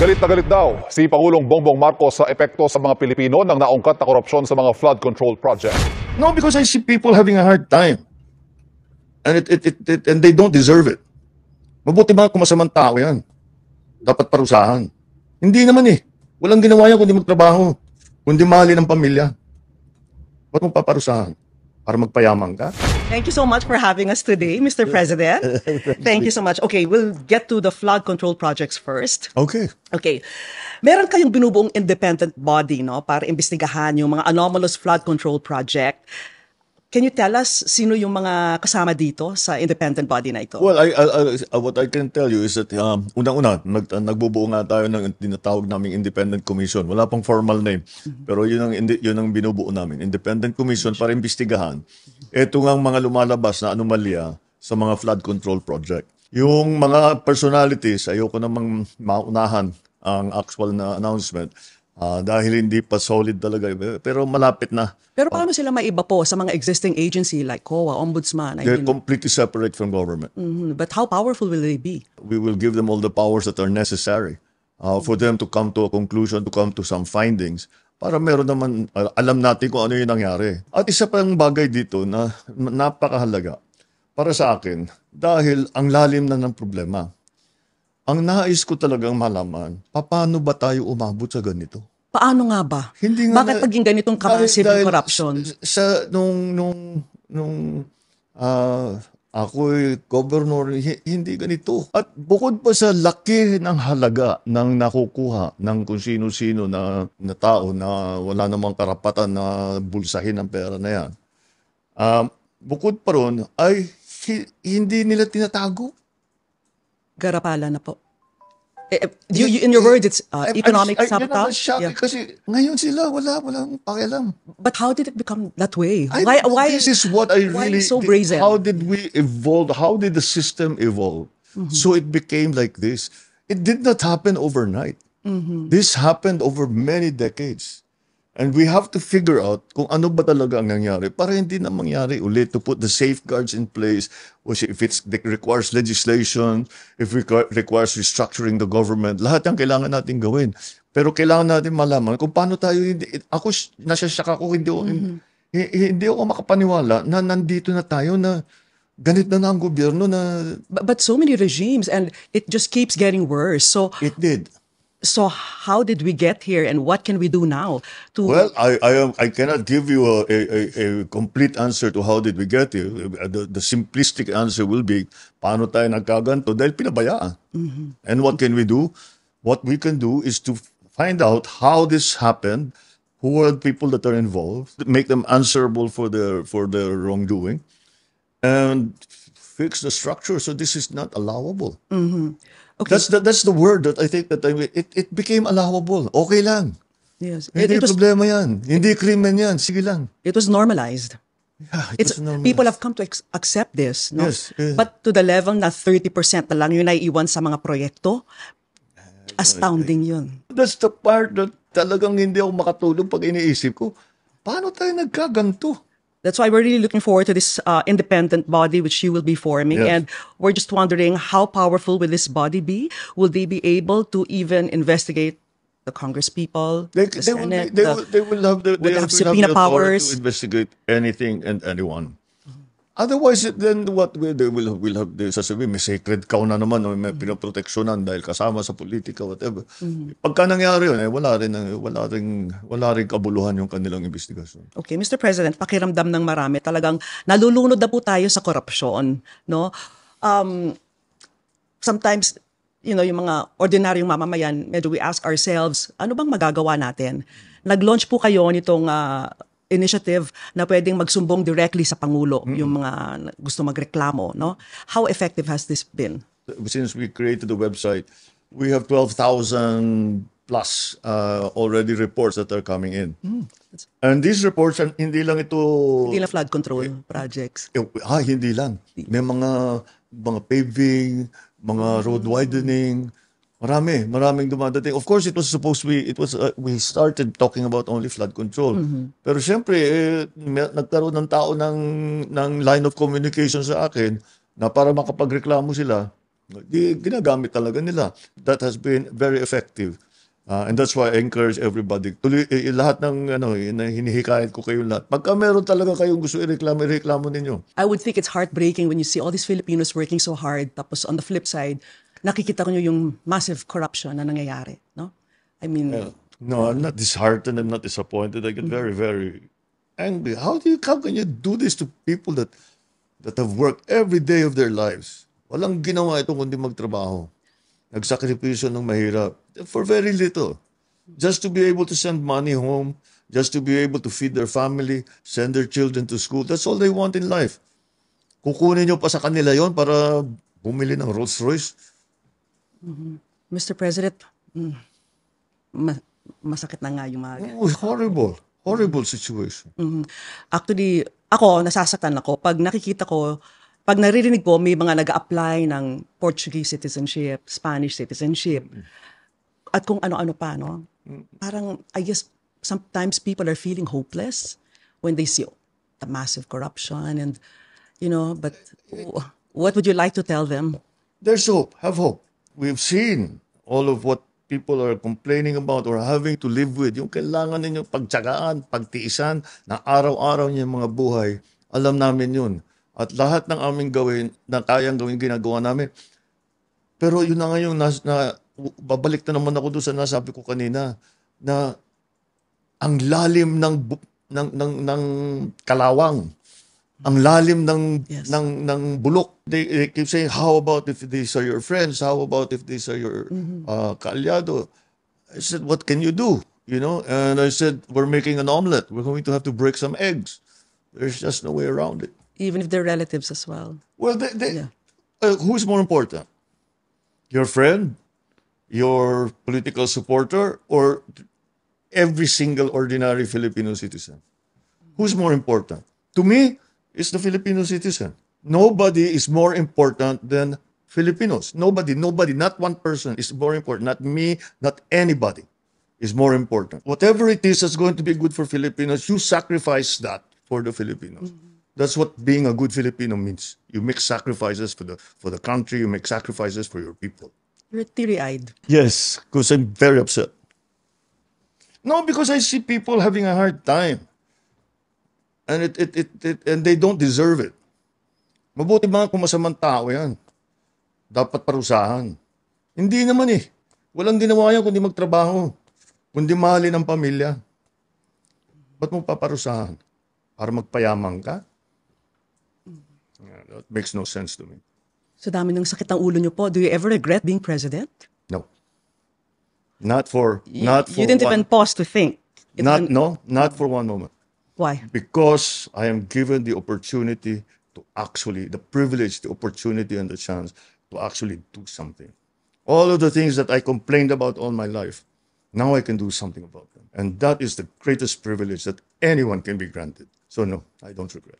Galit na galit daw si Pangulong Bongbong Marcos sa epekto sa mga Pilipino ng naungkat na korupsyon sa mga flood control project. No, because I see people having a hard time. And and they don't deserve it. Mabuti ba kung masamang tao yan? Dapat parusahan. Hindi naman eh. Walang ginawa yan kundi magtrabaho. Kundi mahalin ang pamilya. Ba't mo paparusahan? Para magpayaman ka? Thank you so much for having us today, Mr. President. Thank you so much. Okay, we'll get to the flood control projects first. Okay. Okay. Meron kayong binubuong independent body, no, para imbestigahan yung mga anomalous flood control project. Can you tell us sino yung mga kasama dito sa independent body na ito? Well, what I can tell you is that unang-una, nagbubuo nga tayo ng tinatawag naming Independent Commission. Wala pang formal name, pero yun ang binubuo namin. Independent Commission para imbestigahan ito ngang mga lumalabas na anomalya sa mga flood control project. Yung mga personalities, ayoko namang maunahan ang actual na announcement dahil hindi pa solid talaga, pero malapit na. Pero paano sila maiba po sa mga existing agency like COA, Ombudsman? They're completely separate from government. But how powerful will they be? We will give them all the powers that are necessary for them to come to a conclusion, to come to some findings, para meron naman, alam natin kung ano yung nangyari. At isa pang bagay dito na napakahalaga para sa akin, dahil ang lalim na ng problema. Ang nais ko talagang malaman, paano ba tayo umabot sa ganito? Paano nga ba? Hindi nga Bakit naging ganitong massive corruption? Ako'y governor, hindi ganito. At bukod pa sa laki ng halaga ng nakukuha ng kung sino-sino na tao na wala namang karapatan na bulsahin ang pera na yan, bukod pa ron ay hindi nila tinatago. Garapala na po. In your words, it's economic sabotage. Yeah. Kasi ngayon sila, walang pakialam. But how did it become that way? Why this is what I really... so brazen? How did we evolve? How did the system evolve? So it became like this. It did not happen overnight. This happened over many decades. And we have to figure out kung ano ba talaga ang nangyari para hindi na mangyari ulit, to put the safeguards in place, which if it requires legislation, if it requires restructuring the government, lahat yan kailangan natin gawin. Pero kailangan natin malaman kung paano tayo, ako, nasasyak ako, hindi ako makapaniwala na nandito na tayo na ganit na ang gobyerno na... But so many regimes and it just keeps getting worse. So it did. So how did we get here, and what can we do now? Well, I cannot give you a complete answer to how did we get here. The simplistic answer will be, paano tayo nagkaganto? Dahil pinabayaan. And what can we do? What we can do is to find out how this happened, who are the people that are involved, make them answerable for their wrongdoing, and fix the structure so this is not allowable. Okay. That's the word that I think that it became allowable. Okay lang. Yes. Hindi problema yan. Hindi krimen yan. Sige lang. It was normalized. Yeah, it was normalized. People have come to accept this. No? Yes, yes. But to the level na 30% na lang yung naiiwan sa mga proyekto, astounding yun. That's the part that talagang hindi ako makatulog pag iniisip ko. Paano tayo nagkaganto? That's why we're really looking forward to this independent body which you will be forming. Yes. And we're just wondering, how powerful will this body be? Will they be able to even investigate the congresspeople, the Senate? They will have the subpoena powers to investigate anything and anyone. Otherwise, then what they will have, sasabihin, may sacred cow na naman, may pinoproteksyonan dahil kasama sa politika, whatever. Pagka nangyari yun, wala rin kabuluhan yung kanilang investigasyon. Okay, Mr. President, pakiramdam ng marami, talagang nalulunod na po tayo sa korupsyon, no? Sometimes, yung mga ordinaryong mamamayan, medyo we ask ourselves, ano bang magagawa natin? Nag-launch po kayo nitong initiative na pwedeng magsumbong directly sa Pangulo, yung mga gusto magreklamo, no? How effective has this been? Since we created the website, we have 12,000 plus already reports that are coming in. And these reports, hindi lang flood control projects. Hindi lang. May mga paving, mga road widening, maraming dumadating. Of course, we started talking about only flood control. Pero syempre, nagkaroon ng tao ng line of communication sa akin na para makapagreklamo sila, Ginagamit talaga nila. That has been very effective. And that's why I encourage everybody. Tuloy, lahat ng hinihikayat ko kayo lahat. Pagka meron talaga kayong gusto ireklamo ninyo. I would think it's heartbreaking when you see all these Filipinos working so hard, tapos on the flip side, nakikita ko nyo yung massive corruption na nangyayari, no? I mean, No, I'm not disheartened. I'm not disappointed. I get very, very angry. How can you do this to people that have worked every day of their lives? Walang ginawa ito kundi magtrabaho. Nagsakripisyo ng mahirap for very little. Just to be able to send money home, just to be able to feed their family, send their children to school. That's all they want in life. Kukunin nyo pa sa kanila yon para bumili ng Rolls Royce. Mr. President, masakit na nga yung mga... Oh, horrible situation. Actually, ako, nasasaktan ako. Pag nakikita ko, pag naririnig ko, may mga nag-apply ng Portuguese citizenship, Spanish citizenship, at kung ano-ano pa, no? Parang, I guess, sometimes people are feeling hopeless when they see the massive corruption and, but what would you like to tell them? There's hope. Have hope. We've seen all of what people are complaining about or having to live with. Yung kailangan ninyo pagtsagaan, pagtiisan, na araw-araw niyo mga buhay. Alam namin yun. At lahat ng aming gawin, na kayang gawin, ginagawa namin. Pero yun na ngayon, babalik na naman ako doon sa nasabi ko kanina, na ang lalim ng kalawang, ang lalim ng bulok. They keep saying, how about if these are your friends? How about if these are your kaalyado? I said, what can you do? And I said, we're making an omelet. We're going to have to break some eggs. There's just no way around it. Even if they're relatives as well. Well, who's more important? Your friend, your political supporter, or every single ordinary Filipino citizen? Who's more important? To me, it's the Filipino citizen. Nobody is more important than Filipinos. Nobody, not one person is more important. Not me, not anybody is more important. Whatever it is that's going to be good for Filipinos, you sacrifice that for the Filipinos. That's what being a good Filipino means. You make sacrifices for the country. You make sacrifices for your people. You're teary-eyed. Yes, because I'm very upset. No, because I see people having a hard time. And and they don't deserve it. Mabuti mga kung masamang tao yan. Dapat parusahan. Hindi naman eh. Walang ginawa yan kundi magtrabaho. Kundi mahalin ang pamilya. Ba't mo paparusahan? Para magpayaman ka? That makes no sense to me. So dami ng sakit ng ulo nyo po. Do you ever regret being president? No. Not for You didn't even pause to think. Not for one moment. Why? Because I am given the opportunity to actually, the privilege, the opportunity and the chance to actually do something. All of the things that I complained about all my life, now I can do something about them. And that is the greatest privilege that anyone can be granted. So no, I don't regret.